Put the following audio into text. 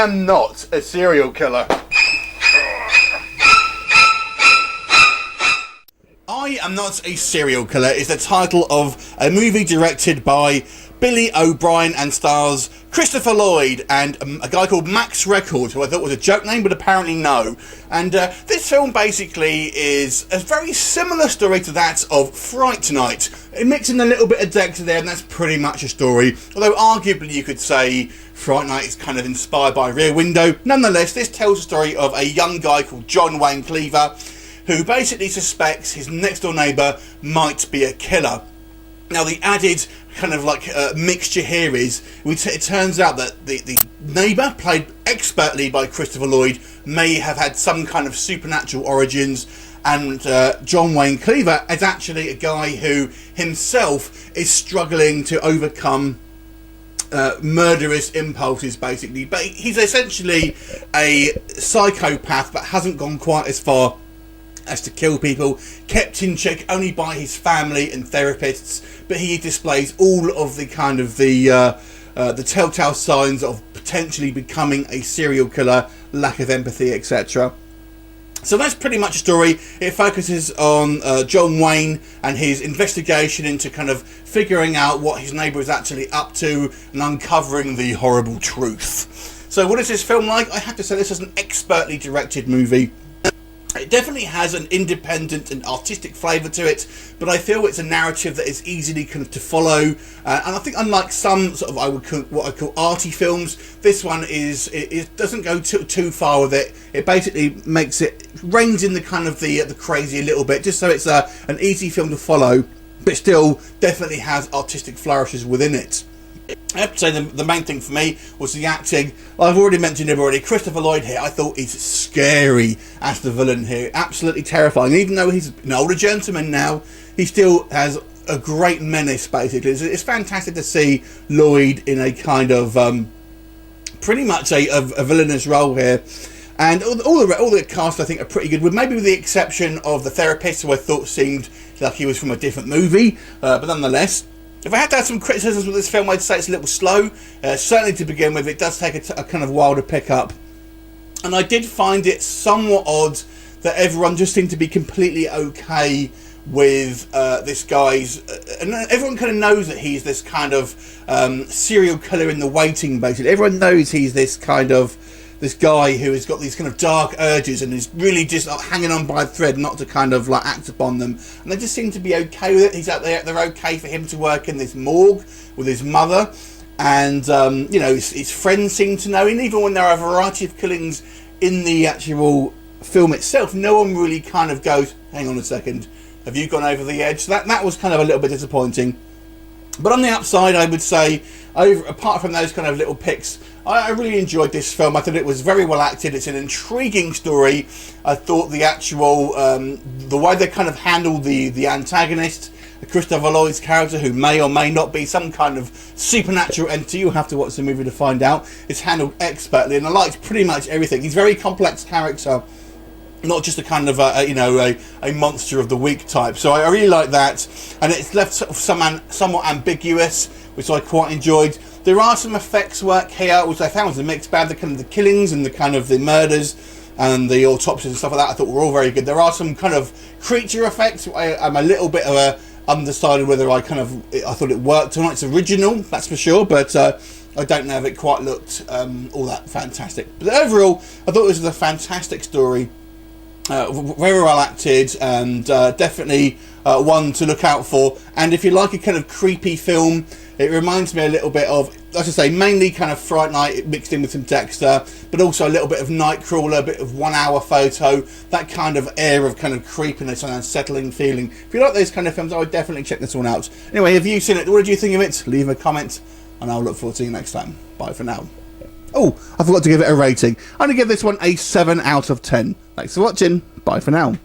am not a serial killer. I Am Not a Serial Killer is the title of a movie directed by Billy O'Brien and stars Christopher Lloyd and a guy called Max Record, who I thought was a joke name, but apparently no. And this film basically is a very similar story to that of Fright Night. It mixed in a little bit of Dexter there, and that's pretty much a story. Although arguably you could say Fright Night is kind of inspired by Rear Window. Nonetheless, this tells the story of a young guy called John Wayne Cleaver, who basically suspects his next door neighbour might be a killer. Now the added kind of like mixture here is, it turns out that the neighbour, played expertly by Christopher Lloyd, may have had some kind of supernatural origins, and John Wayne Cleaver is actually a guy who himself is struggling to overcome murderous impulses, basically. But he's essentially a psychopath, but hasn't gone quite as far as to kill people, kept in check only by his family and therapists, but he displays all of the kind of the telltale signs of potentially becoming a serial killer, lack of empathy, etc. So that's pretty much a story. It focuses on John Wayne and his investigation into kind of figuring out what his neighbour is actually up to and uncovering the horrible truth. So what is this film like? I have to say this is an expertly directed movie. It definitely has an independent and artistic flavour to it, but I feel it's a narrative that is easily kind of to follow. And I think unlike some sort of what I call arty films, this one it doesn't go too far with it. It basically reins in the kind of the crazy a little bit, just so it's an easy film to follow, but still definitely has artistic flourishes within it. I have to say the main thing for me was the acting. I've already mentioned him already. Christopher Lloyd here, I thought he's scary as the villain here. Absolutely terrifying. Even though he's an older gentleman now, he still has a great menace, basically. It's fantastic to see Lloyd in a kind of pretty much a villainous role here. And all the cast, I think, are pretty good, with the exception of the therapist, who I thought seemed like he was from a different movie. But nonetheless, if I had to have some criticisms with this film, I'd say it's a little slow. Certainly to begin with, it does take a kind of while to pick up. And I did find it somewhat odd that everyone just seemed to be completely okay with this guy's... and everyone kind of knows that he's this kind of serial killer in the waiting, basically. Everyone knows he's this guy who has got these kind of dark urges and is really just hanging on by a thread not to kind of like act upon them, and they just seem to be okay with it. They're okay for him to work in this morgue with his mother, and his friends seem to know, and even when there are a variety of killings in the actual film itself, no one really kind of goes, hang on a second, have you gone over the edge? So that was kind of a little bit disappointing. But on the upside, I would say, apart from those kind of little picks, I really enjoyed this film. I thought it was very well acted. It's an intriguing story. I thought the actual, the way they kind of handled the antagonist, Christopher Lloyd's character, who may or may not be some kind of supernatural entity, you'll have to watch the movie to find out, is handled expertly. And I liked pretty much everything. He's a very complex character, not just a kind of a monster of the week type. So I really like that, and it's left sort of somewhat ambiguous, which I quite enjoyed. There are some effects work here, which I found was a mixed bag. The kind of the killings and the kind of the murders and the autopsies and stuff like that, I thought were all very good. There are some kind of creature effects. I'm a little bit of undecided whether I thought it worked or not. It's original, that's for sure, but I don't know if it quite looked all that fantastic. But overall, I thought this was a fantastic story. Very well acted, and definitely one to look out for. And if you like a kind of creepy film, it reminds me a little bit of, as I say, mainly kind of Fright Night mixed in with some Dexter, but also a little bit of Nightcrawler, a bit of 1 Hour Photo, that kind of air of kind of creepiness and unsettling feeling. If you like those kind of films, I would definitely check this one out. Anyway, have you seen it? What did you think of it? Leave a comment, and I'll look forward to seeing you next time. Bye for now. Oh, I forgot to give it a rating. I'm going to give this one a 7 out of 10. Thanks for watching. Bye for now.